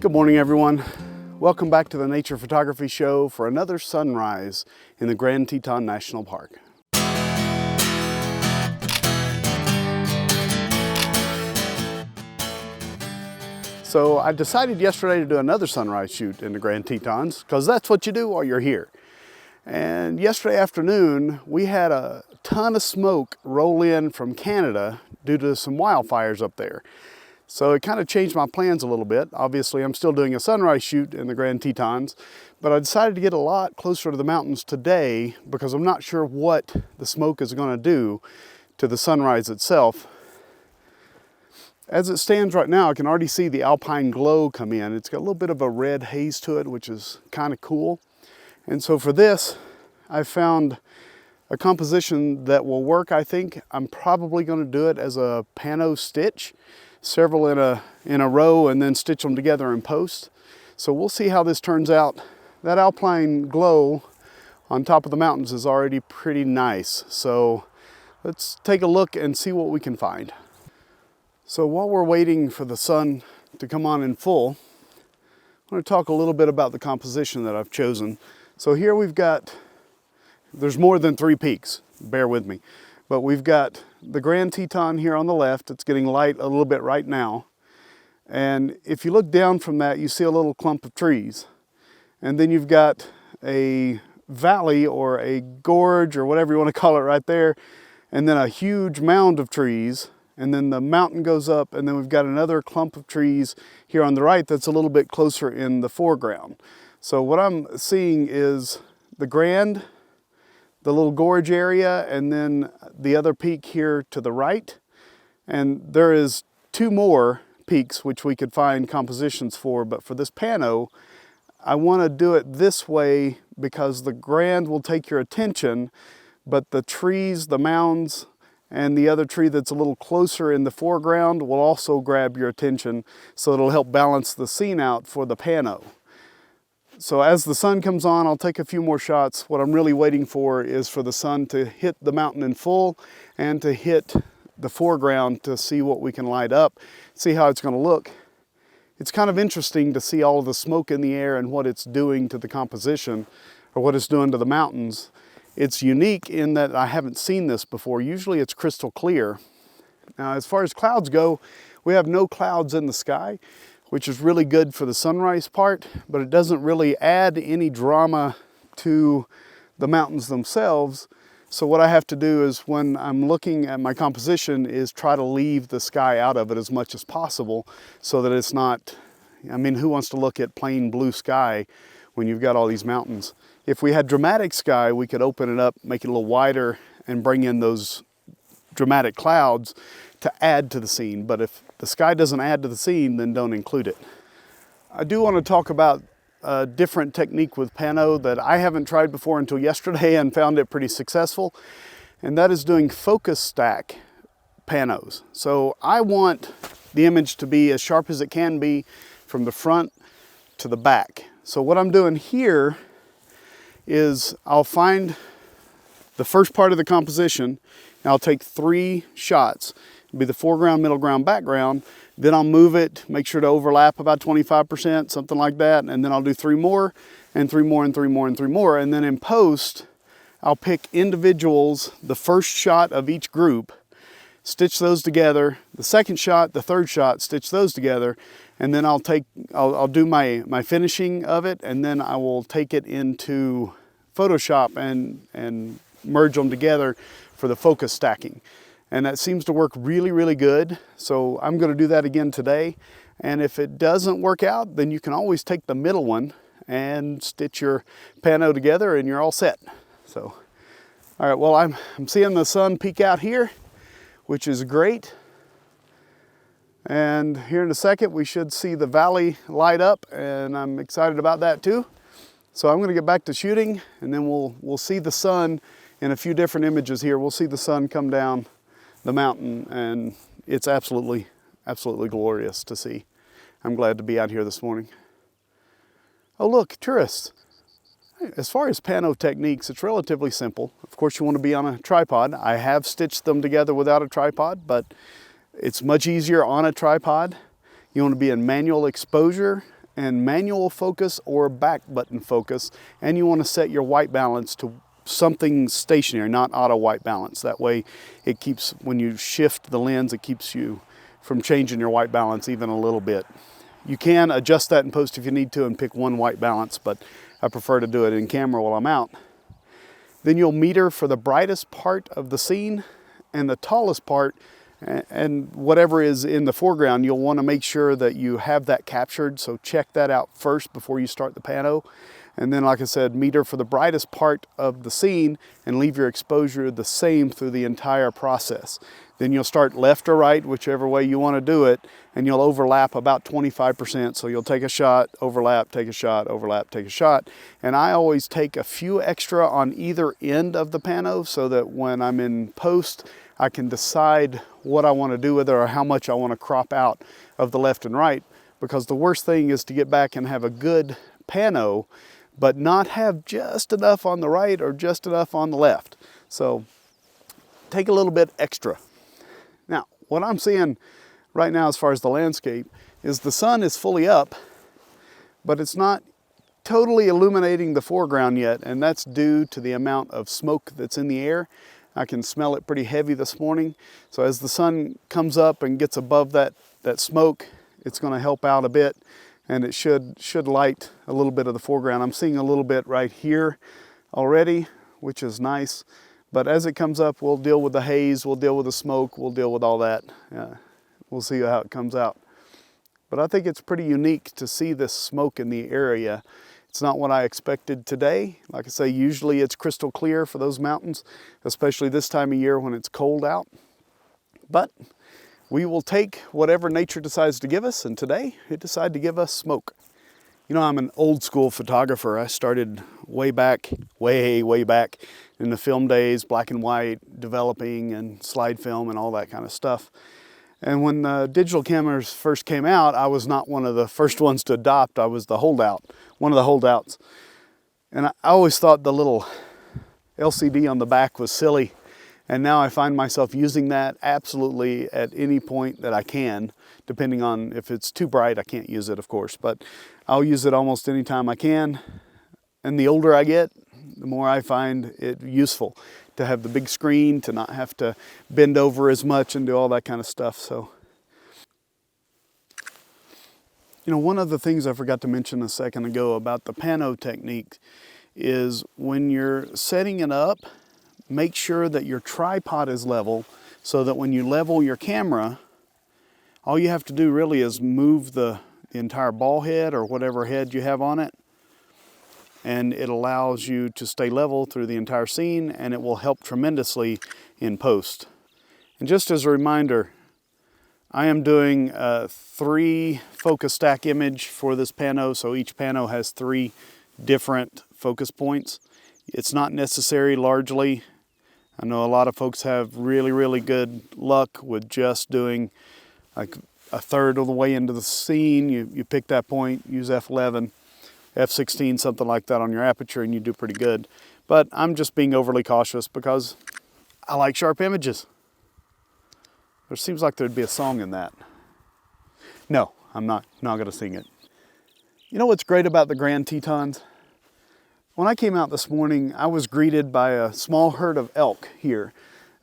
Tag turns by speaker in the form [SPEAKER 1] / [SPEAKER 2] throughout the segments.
[SPEAKER 1] Good morning, everyone. Welcome back to the Nature Photography Show for another sunrise in the Grand Teton National Park. So I decided yesterday to do another sunrise shoot in the Grand Tetons because that's what you do while you're here. And yesterday afternoon, we had a ton of smoke roll in from Canada due to some wildfires up there. So it kind of changed my plans a little bit. Obviously, I'm still doing a sunrise shoot in the Grand Tetons, but I decided to get a lot closer to the mountains today because I'm not sure what the smoke is going to do to the sunrise itself. As it stands right now, I can already see the alpine glow come in. It's got a little bit of a red haze to it, which is kind of cool. And so for this, I found a composition that will work, I think. I'm probably going to do it as a pano stitch, several in a row, and then stitch them together in post. So we'll see how this turns out. That alpine glow on top of the mountains is already pretty nice. So let's take a look and see what we can find. So while we're waiting for the sun to come on in full, I'm going to talk a little bit about the composition that I've chosen. So here we've got, there's more than 3 peaks, bear with me. But we've got the Grand Teton here on the left. It's getting light a little bit right now. And if you look down from that, you see a little clump of trees. And then you've got a valley or a gorge or whatever you want to call it right there. And then a huge mound of trees. And then the mountain goes up, and then we've got another clump of trees here on the right that's a little bit closer in the foreground. So what I'm seeing is the Grand, the little gorge area, and then the other peak here to the right. And there is 2 more peaks which we could find compositions for, but for this pano, I want to do it this way because the Grand will take your attention, but the trees, the mounds, and the other tree that's a little closer in the foreground will also grab your attention, so it'll help balance the scene out for the pano. So as the sun comes on, I'll take a few more shots. What I'm really waiting for is for the sun to hit the mountain in full and to hit the foreground to see what we can light up, see how it's going to look. It's kind of interesting to see all of the smoke in the air and what it's doing to the composition or what it's doing to the mountains. It's unique in that I haven't seen this before. Usually it's crystal clear. Now, as far as clouds go, we have no clouds in the sky, which is really good for the sunrise part, but it doesn't really add any drama to the mountains themselves. So what I have to do is when I'm looking at my composition is try to leave the sky out of it as much as possible so that it's not, I mean, who wants to look at plain blue sky when you've got all these mountains? If we had dramatic sky, we could open it up, make it a little wider, and bring in those dramatic clouds to add to the scene. But if the sky doesn't add to the scene, then don't include it. I do want to talk about a different technique with pano that I haven't tried before until yesterday and found it pretty successful, and that is doing focus stack panos. So I want the image to be as sharp as it can be from the front to the back. So what I'm doing here is I'll find the first part of the composition and I'll take 3 shots. It'll be the foreground, middle ground, background. Then I'll move it, make sure to overlap about 25%, something like that. And then I'll do 3 more and 3 more and 3 more and 3 more. And then in post, I'll pick individuals, the first shot of each group, stitch those together, the second shot, the third shot, stitch those together, and then I'll do my finishing of it, and then I will take it into Photoshop and merge them together for the focus stacking. And that seems to work really, really good. So I'm going to do that again today. And if it doesn't work out, then you can always take the middle one and stitch your pano together and you're all set. So, all right, well, I'm seeing the sun peek out here, which is great. And here in a second, we should see the valley light up, and I'm excited about that too. So I'm gonna get back to shooting, and then we'll see the sun in a few different images here. We'll see the sun come down the mountain, and it's absolutely, absolutely glorious to see. I'm glad to be out here this morning. Oh look, tourists. As far as pano techniques, it's relatively simple. Of course, you want to be on a tripod. I have stitched them together without a tripod, but it's much easier on a tripod. You want to be in manual exposure and manual focus or back button focus, and you want to set your white balance to something stationary, not auto white balance. That way it keeps, when you shift the lens, it keeps you from changing your white balance even a little bit. You can adjust that in post if you need to and pick one white balance, but I prefer to do it in camera while I'm out. Then you'll meter for the brightest part of the scene and the tallest part, and whatever is in the foreground, you'll want to make sure that you have that captured. So check that out first before you start the pano. And then, like I said, meter for the brightest part of the scene and leave your exposure the same through the entire process. Then you'll start left or right, whichever way you want to do it, and you'll overlap about 25%. So you'll take a shot, overlap, take a shot, overlap, take a shot. And I always take a few extra on either end of the pano so that when I'm in post, I can decide what I want to do with it or how much I want to crop out of the left and right. Because the worst thing is to get back and have a good pano, but not have just enough on the right or just enough on the left. So take a little bit extra. Now, what I'm seeing right now as far as the landscape is the sun is fully up, but it's not totally illuminating the foreground yet, and that's due to the amount of smoke that's in the air. I can smell it pretty heavy this morning. So as the sun comes up and gets above that smoke, it's going to help out a bit, and it should light a little bit of the foreground. I'm seeing a little bit right here already, which is nice. But as it comes up, we'll deal with the haze, we'll deal with the smoke, we'll deal with all that. We'll see how it comes out. But I think it's pretty unique to see this smoke in the area. It's not what I expected today. Like I say, usually it's crystal clear for those mountains, especially this time of year when it's cold out. But we will take whatever nature decides to give us, and today it decided to give us smoke. You know, I'm an old school photographer. I started way back in the film days, black and white, developing and slide film and all that kind of stuff. And when digital cameras first came out, I was not one of the first ones to adopt. I was the holdout, one of the holdouts. And I always thought the little LCD on the back was silly. And now I find myself using that absolutely at any point that I can, depending on if it's too bright, I can't use it, of course, but I'll use it almost any time I can. And the older I get, the more I find it useful to have the big screen, to not have to bend over as much and do all that kind of stuff. So, you know, one of the things I forgot to mention a second ago about the pano technique is when you're setting it up, make sure that your tripod is level so that when you level your camera, all you have to do really is move the entire ball head or whatever head you have on it, and it allows you to stay level through the entire scene, and it will help tremendously in post. And just as a reminder, I am doing a 3 focus stack image for this pano, so each pano has 3 different focus points. It's not necessary largely. I know a lot of folks have really good luck with just doing like a third of the way into the scene. You pick that point, use f11, f16, something like that on your aperture, and you do pretty good. But I'm just being overly cautious because I like sharp images. There seems like there'd be a song in that. No, I'm not going to sing it. You know what's great about the Grand Tetons? When I came out this morning, I was greeted by a small herd of elk here.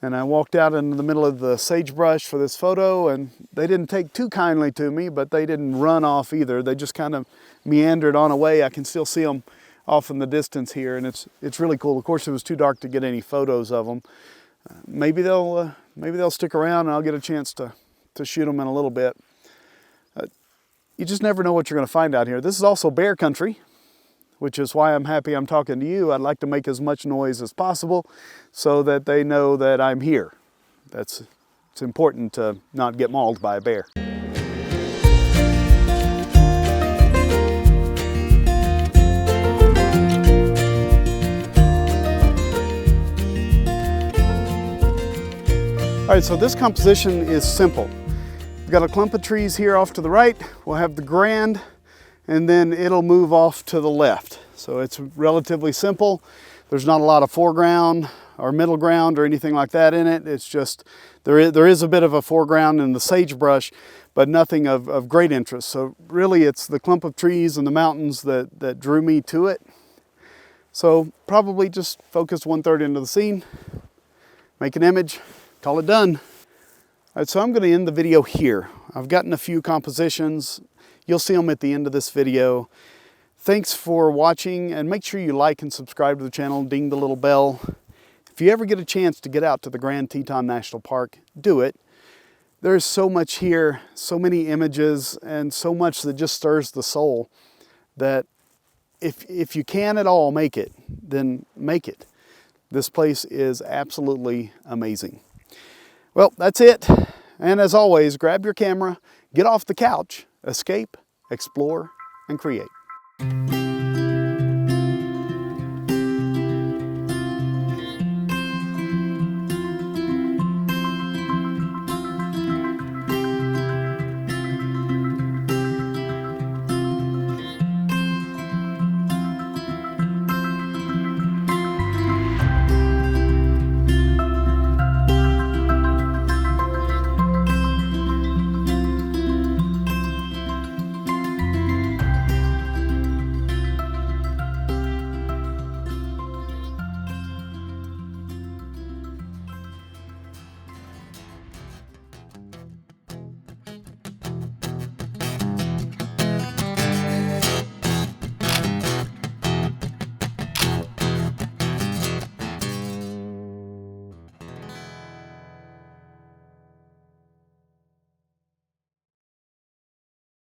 [SPEAKER 1] And I walked out into the middle of the sagebrush for this photo, and they didn't take too kindly to me, but they didn't run off either. They just kind of meandered on away. I can still see them off in the distance here, and it's really cool. Of course, it was too dark to get any photos of them. Maybe they'll stick around, and I'll get a chance to shoot them in a little bit. You just never know what you're going to find out here. This is also bear country, which is why I'm happy I'm talking to you. I'd like to make as much noise as possible so that they know that I'm here. It's important to not get mauled by a bear. All right, so this composition is simple. We've got a clump of trees here off to the right. We'll have the Grand, and then it'll move off to the left. So it's relatively simple. There's not a lot of foreground or middle ground or anything like that in it. It's just, there is a bit of a foreground in the sagebrush, but nothing of great interest. So really it's the clump of trees and the mountains that drew me to it. So probably just focus 1/3 into the scene, make an image, call it done. All right, so I'm going to end the video here. I've gotten a few compositions. You'll see them at the end of this video. Thanks for watching, and make sure you like and subscribe to the channel, ding the little bell. If you ever get a chance to get out to the Grand Teton National Park, do it. There's so much here, so many images, and so much that just stirs the soul that if you can at all make it, then make it. This place is absolutely amazing. Well, that's it. And as always, grab your camera, get off the couch, escape, explore, and create.